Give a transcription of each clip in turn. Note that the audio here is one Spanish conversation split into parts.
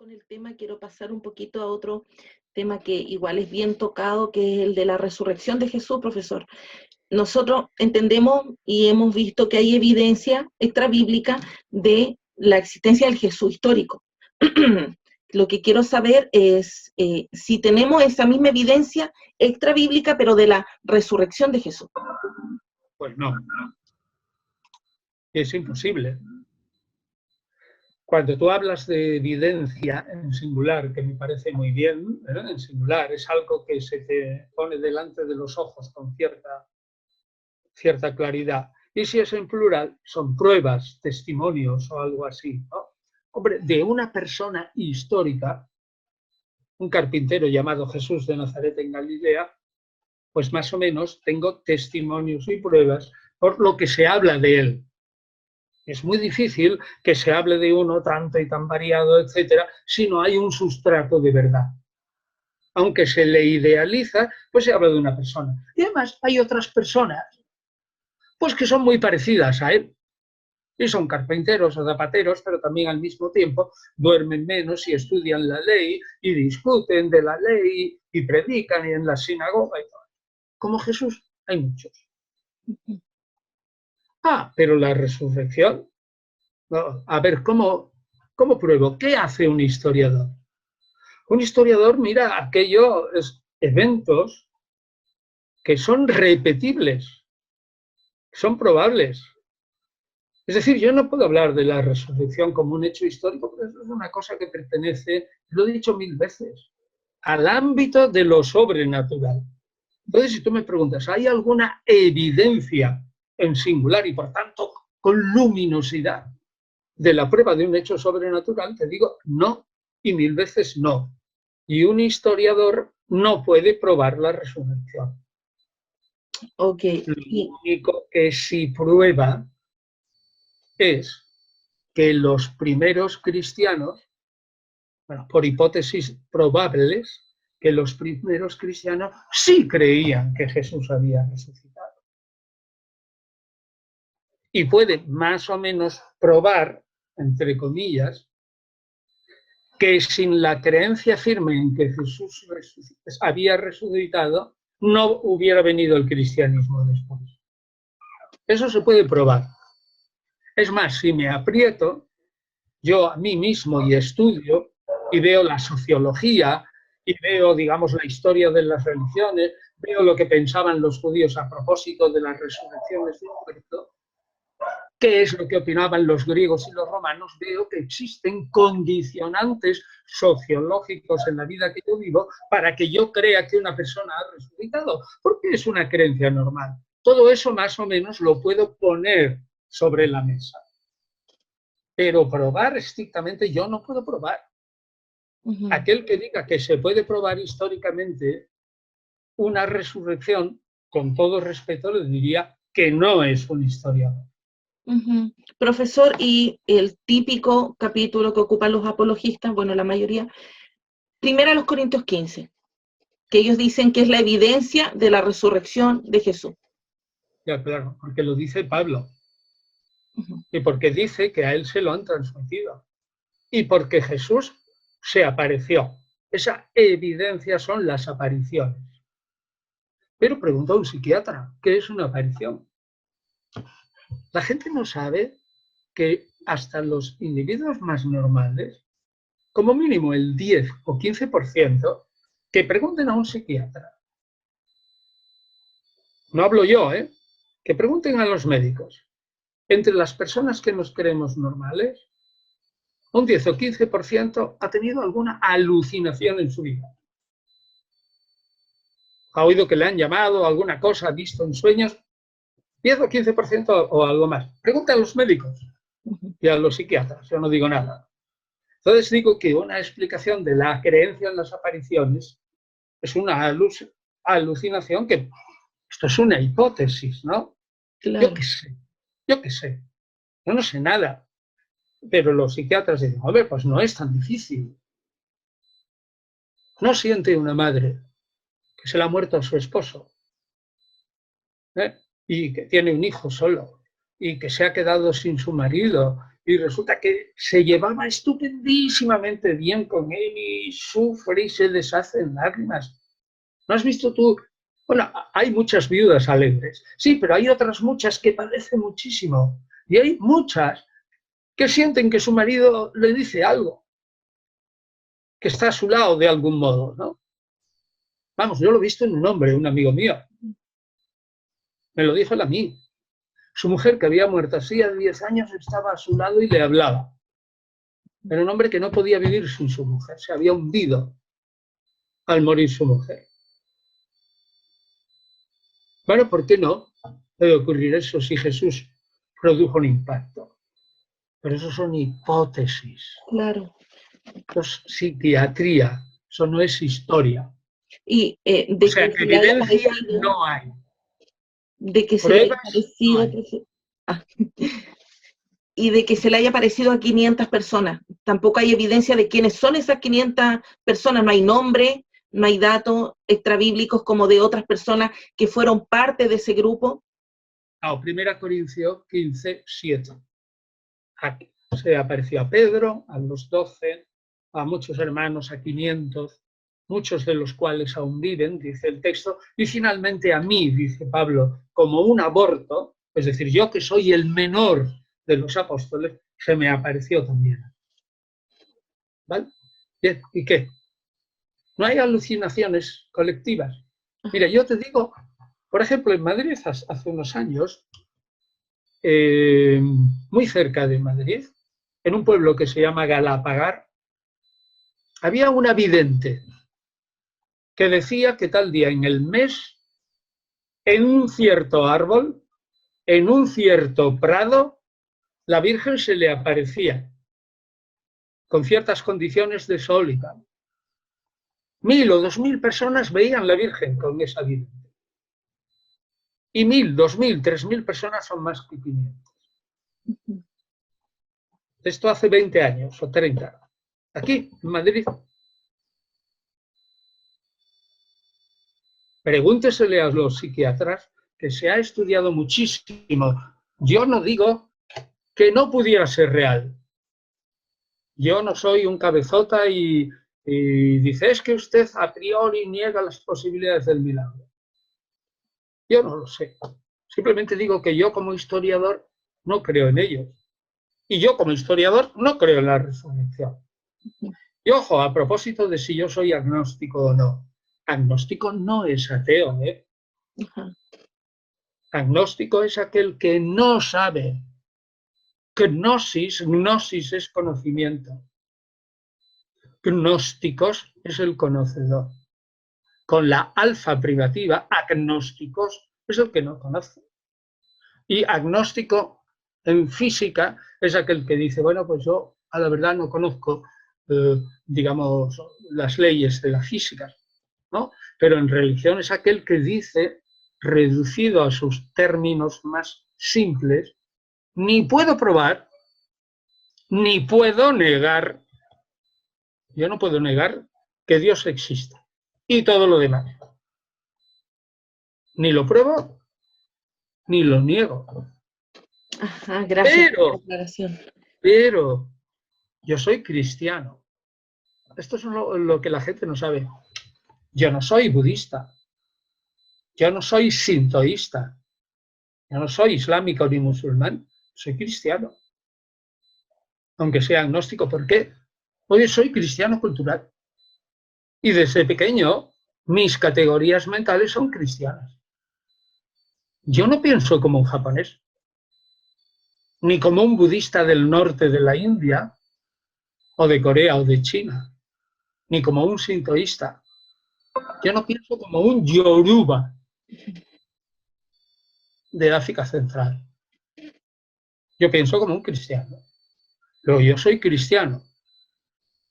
con el tema, quiero pasar un poquito a otro tema que igual es bien tocado, que es el de la resurrección de Jesús, profesor. Nosotros entendemos y hemos visto que hay evidencia extrabíblica de la existencia del Jesús histórico. Lo que quiero saber es si tenemos esa misma evidencia extrabíblica, pero de la resurrección de Jesús. Pues no, es imposible. Cuando tú hablas de evidencia en singular, que me parece muy bien, ¿verdad? En singular es algo que se te pone delante de los ojos con cierta claridad. Y si es en plural, son pruebas, testimonios o algo así, ¿no? Hombre, de una persona histórica, un carpintero llamado Jesús de Nazaret en Galilea, pues más o menos tengo testimonios y pruebas por lo que se habla de él. Es muy difícil que se hable de uno tanto y tan variado, etcétera, si no hay un sustrato de verdad. Aunque se le idealiza, pues se habla de una persona. Y además hay otras personas, pues que son muy parecidas a él. Y son carpinteros o zapateros, pero también al mismo tiempo duermen menos y estudian la ley y discuten de la ley y predican y en la sinagoga y todo. Como Jesús, hay muchos. Pero la resurrección, no, a ver, ¿cómo pruebo? ¿Qué hace un historiador? Un historiador mira aquellos eventos que son repetibles, son probables. Es decir, yo no puedo hablar de la resurrección como un hecho histórico, porque eso es una cosa que pertenece, lo he dicho 1000 veces, al ámbito de lo sobrenatural. Entonces, si tú me preguntas, ¿hay alguna evidencia en singular y por tanto con luminosidad de la prueba de un hecho sobrenatural? Te digo no y 1000 veces no. Y un historiador no puede probar la resurrección. Okay. Lo único que sí prueba es que los primeros cristianos, bueno, por hipótesis probables, que los primeros cristianos sí creían que Jesús había resucitado. Y puede más o menos probar, entre comillas, que sin la creencia firme en que Jesús había resucitado, no hubiera venido el cristianismo después. Eso se puede probar. Es más, si me aprieto, yo a mí mismo y estudio y veo la sociología y veo, digamos, la historia de las religiones, veo lo que pensaban los judíos a propósito de las resurrecciones del muerto, qué es lo que opinaban los griegos y los romanos, veo que existen condicionantes sociológicos en la vida que yo vivo para que yo crea que una persona ha resucitado, porque es una creencia normal. Todo eso más o menos lo puedo poner sobre la mesa. Pero probar estrictamente yo no puedo probar. Aquel que diga que se puede probar históricamente una resurrección, con todo respeto, le diría que no es un historiador. Profesor, y el típico capítulo que ocupan los apologistas, bueno, la mayoría, primero los Corintios 15, que ellos dicen que es la evidencia de la resurrección de Jesús. Ya, claro, porque lo dice Pablo. Y porque dice que a él se lo han transmitido. Y porque Jesús se apareció. Esa evidencia son las apariciones. Pero preguntó a un psiquiatra, ¿qué es una aparición? La gente no sabe que hasta los individuos más normales, como mínimo el 10 o 15%, que pregunten a un psiquiatra. No hablo yo, que pregunten a los médicos. Entre las personas que nos creemos normales, un 10 o 15% ha tenido alguna alucinación en su vida. Ha oído que le han llamado, alguna cosa, ha visto en sueños, 10 o 15% o algo más. Pregunta a los médicos y a los psiquiatras, yo no digo nada. Entonces digo que una explicación de la creencia en las apariciones es una alucinación que, esto es una hipótesis, ¿no? Claro. Yo qué sé, yo no sé nada. Pero los psiquiatras dicen, hombre, pues no es tan difícil. No siente una madre que se le ha muerto a su esposo, y que tiene un hijo solo, y que se ha quedado sin su marido, y resulta que se llevaba estupendísimamente bien con él y sufre y se deshace en lágrimas. ¿No has visto tú? Bueno, hay muchas viudas alegres, sí, pero hay otras muchas que padecen muchísimo. Y hay muchas que sienten que su marido le dice algo, que está a su lado de algún modo, ¿no? Vamos, yo lo he visto en un hombre, un amigo mío. Me lo dijo él a mí. Su mujer, que había muerto hacía 10 años, estaba a su lado y le hablaba. Era un hombre que no podía vivir sin su mujer, se había hundido al morir su mujer. Bueno, ¿por qué no puede ocurrir eso si Jesús produjo un impacto? Pero eso son hipótesis. Claro. Eso es psiquiatría, eso no es historia. Y o sea, que evidencia no hay. De que se le haya parecido, y de que se le haya parecido a 500 personas. Tampoco hay evidencia de quiénes son esas 500 personas. No hay nombre, no hay datos extrabíblicos como de otras personas que fueron parte de ese grupo. 1 Corintios 15, 7. Aquí se apareció a Pedro, a los 12, a muchos hermanos, a 500, muchos de los cuales aún viven, dice el texto, y finalmente a mí, dice Pablo, como un aborto, es decir, yo que soy el menor de los apóstoles, se me apareció también. ¿Vale? Bien, ¿y qué? No hay alucinaciones colectivas. Mira, yo te digo, por ejemplo, en Madrid hace unos años, muy cerca de Madrid, en un pueblo que se llama Galapagar, había una vidente que decía que tal día en el mes, en un cierto árbol, en un cierto prado, la Virgen se le aparecía con ciertas condiciones de sol y tal. 1.000 o 2.000 personas veían la Virgen con esa vidente. Y 1.000, 2.000, 3.000 personas son más que 500. Esto hace 20 años o 30. Aquí, en Madrid. Pregúntesele a los psiquiatras, que se ha estudiado muchísimo. Yo no digo que no pudiera ser real. Yo no soy un cabezota y dice, es que usted a priori niega las posibilidades del milagro. Yo no lo sé. Simplemente digo que yo como historiador no creo en ellos. Y yo como historiador no creo en la resurrección. Y ojo, a propósito de si yo soy agnóstico o no. Agnóstico no es ateo, ¿eh? Agnóstico es aquel que no sabe. Gnosis es conocimiento. Gnósticos es el conocedor. Con la alfa privativa, agnósticos es el que no conoce. Y agnóstico en física es aquel que dice, bueno, pues yo a la verdad no conozco, digamos, las leyes de la física, ¿no? Pero en religión es aquel que dice, reducido a sus términos más simples, ni puedo probar, ni puedo negar. Yo no puedo negar que Dios existe. Y todo lo demás. Ni lo pruebo, ni lo niego. Ajá, gracias por la aclaración. Pero yo soy cristiano. Esto es lo que la gente no sabe. Yo no soy budista. Yo no soy sintoísta. Yo no soy islámico ni musulmán. Soy cristiano. Aunque sea agnóstico. ¿Por qué? Porque soy cristiano cultural. Y desde pequeño mis categorías mentales son cristianas. Yo no pienso como un japonés, ni como un budista del norte de la India, o de Corea o de China, ni como un sintoísta. Yo no pienso como un yoruba de África Central. Yo pienso como un cristiano. Pero yo soy cristiano.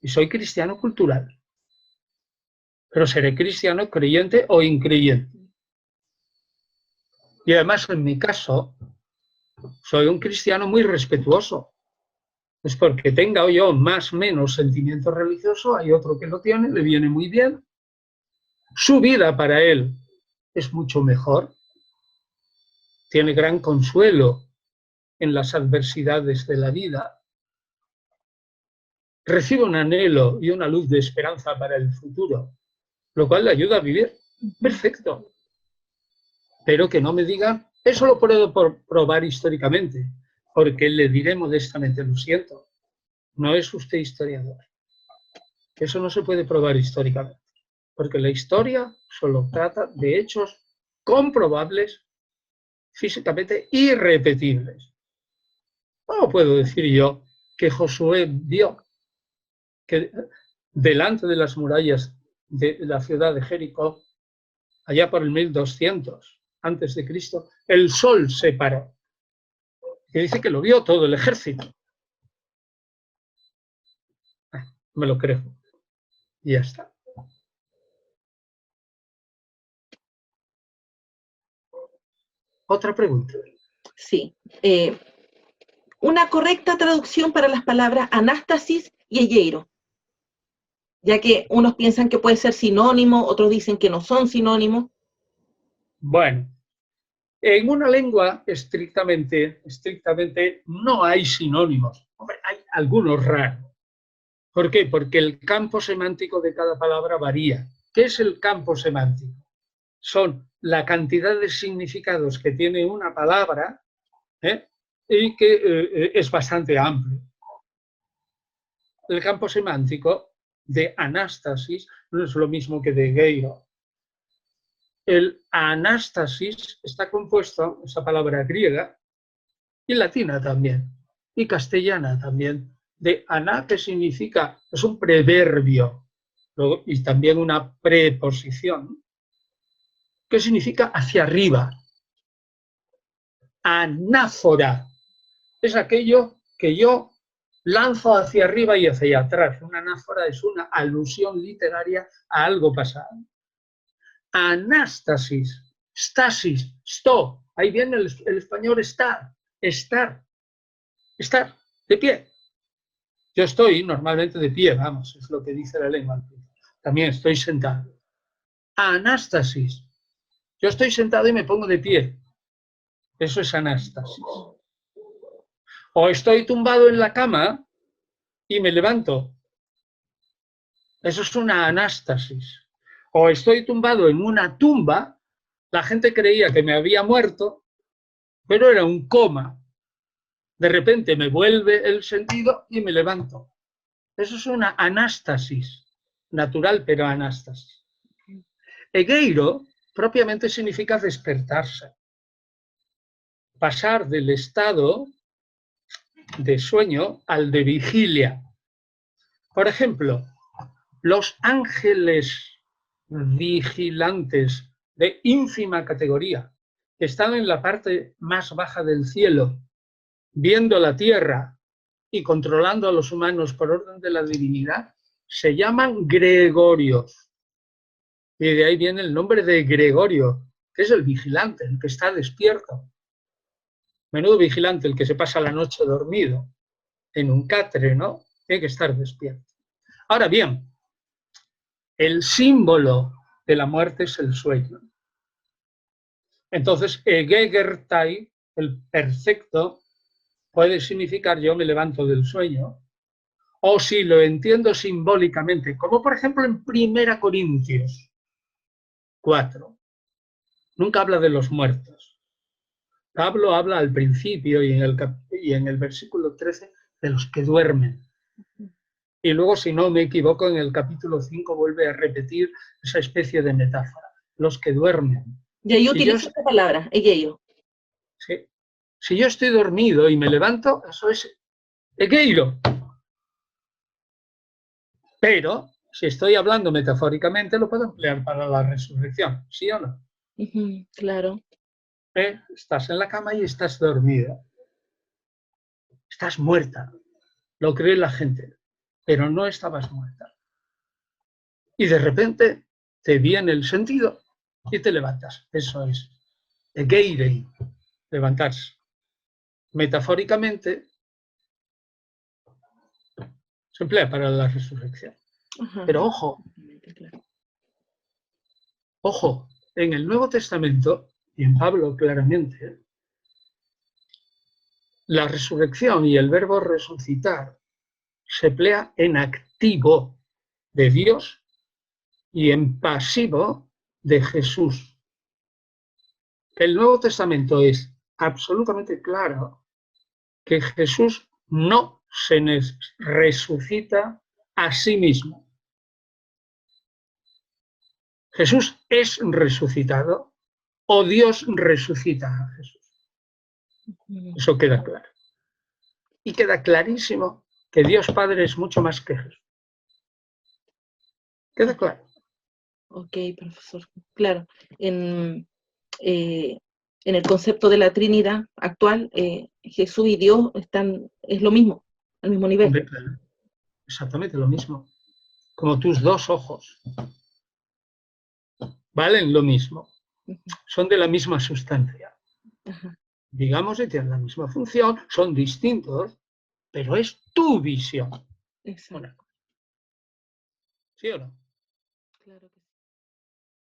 Y soy cristiano cultural. Pero seré cristiano creyente o increyente. Y además, en mi caso, soy un cristiano muy respetuoso. Es porque tenga yo más o menos sentimiento religioso, hay otro que lo tiene, le viene muy bien. Su vida para él es mucho mejor. Tiene gran consuelo en las adversidades de la vida. recibe un anhelo y una luz de esperanza para el futuro, lo cual le ayuda a vivir. Perfecto. Pero que no me diga, eso lo puedo probar históricamente, porque le diré modestamente, lo siento, no es usted historiador. Eso no se puede probar históricamente, porque la historia solo trata de hechos comprobables, físicamente irrepetibles. ¿Cómo puedo decir yo que Josué vio que delante de las murallas de la ciudad de Jericó, allá por el 1200 antes de Cristo, el sol se paró? Que dice que lo vio todo el ejército. Me lo creo. Y ya está. Otra pregunta. Sí. Una correcta traducción para las palabras anástasis y egeiro, ya que unos piensan que puede ser sinónimo, otros dicen que no son sinónimos. Bueno, en una lengua estrictamente no hay sinónimos. Hombre, hay algunos raros. ¿Por qué? Porque el campo semántico de cada palabra varía. ¿Qué es el campo semántico? Son la cantidad de significados que tiene una palabra, y que es bastante amplio. El campo semántico de anástasis no es lo mismo que de egeiro. El anástasis está compuesto, esa palabra griega, y latina también, y castellana también, de aná, que significa, es un preverbio, y también una preposición, que significa hacia arriba. Anáfora es aquello que yo lanzo hacia arriba y hacia atrás. Una anáfora es una alusión literaria a algo pasado. Anástasis, stasis, sto. Ahí viene el español estar, de pie. Yo estoy normalmente de pie, vamos, es lo que dice la lengua. También estoy sentado. Anástasis. Yo estoy sentado y me pongo de pie. Eso es anástasis. O estoy tumbado en la cama y me levanto. Eso es una anástasis. O estoy tumbado en una tumba, la gente creía que me había muerto, pero era un coma. De repente me vuelve el sentido y me levanto. Eso es una anástasis, natural, pero anástasis. Egeiro propiamente significa despertarse, pasar del estado de sueño al de vigilia. Por ejemplo, los ángeles vigilantes de ínfima categoría, que están en la parte más baja del cielo, viendo la tierra y controlando a los humanos por orden de la divinidad, se llaman gregorios. Y de ahí viene el nombre de Gregorio, que es el vigilante, el que está despierto. Menudo vigilante, el que se pasa la noche dormido en un catre, ¿no? Tiene que estar despierto. Ahora bien, el símbolo de la muerte es el sueño. Entonces, egegertai, el perfecto, puede significar yo me levanto del sueño, o si lo entiendo simbólicamente, como por ejemplo en 1 Corintios 4, nunca habla de los muertos. Pablo habla al principio y en el versículo 13 de los que duermen. Y luego, si no me equivoco, en el capítulo 5 vuelve a repetir esa especie de metáfora, los que duermen. Y ahí utilizo esta palabra, egeiro. Sí. Si yo estoy dormido y me levanto, eso es egeiro. Pero, si estoy hablando metafóricamente, lo puedo emplear para la resurrección, ¿sí o no? Claro. Estás en la cama y estás dormida. Estás muerta. Lo cree la gente, pero no estabas muerta. Y de repente te viene el sentido y te levantas. Eso es egeirei, levantarse. Metafóricamente se emplea para la resurrección. Pero ojo, en el Nuevo Testamento, y en Pablo claramente, la resurrección y el verbo resucitar se emplea en activo de Dios y en pasivo de Jesús. El Nuevo Testamento es absolutamente claro que Jesús no se resucita a sí mismo. Jesús es resucitado o Dios resucita a Jesús. Eso queda claro. Y queda clarísimo que Dios Padre es mucho más que Jesús. ¿Queda claro? Ok, profesor. Claro, en el concepto de la Trinidad actual, Jesús y Dios es lo mismo, al mismo nivel. Hombre, claro. Exactamente lo mismo. Como tus dos ojos. Valen lo mismo. Son de la misma sustancia. Ajá. Digamos que tienen la misma función, son distintos, pero es tu visión. Exacto. ¿Sí o no? Claro que sí.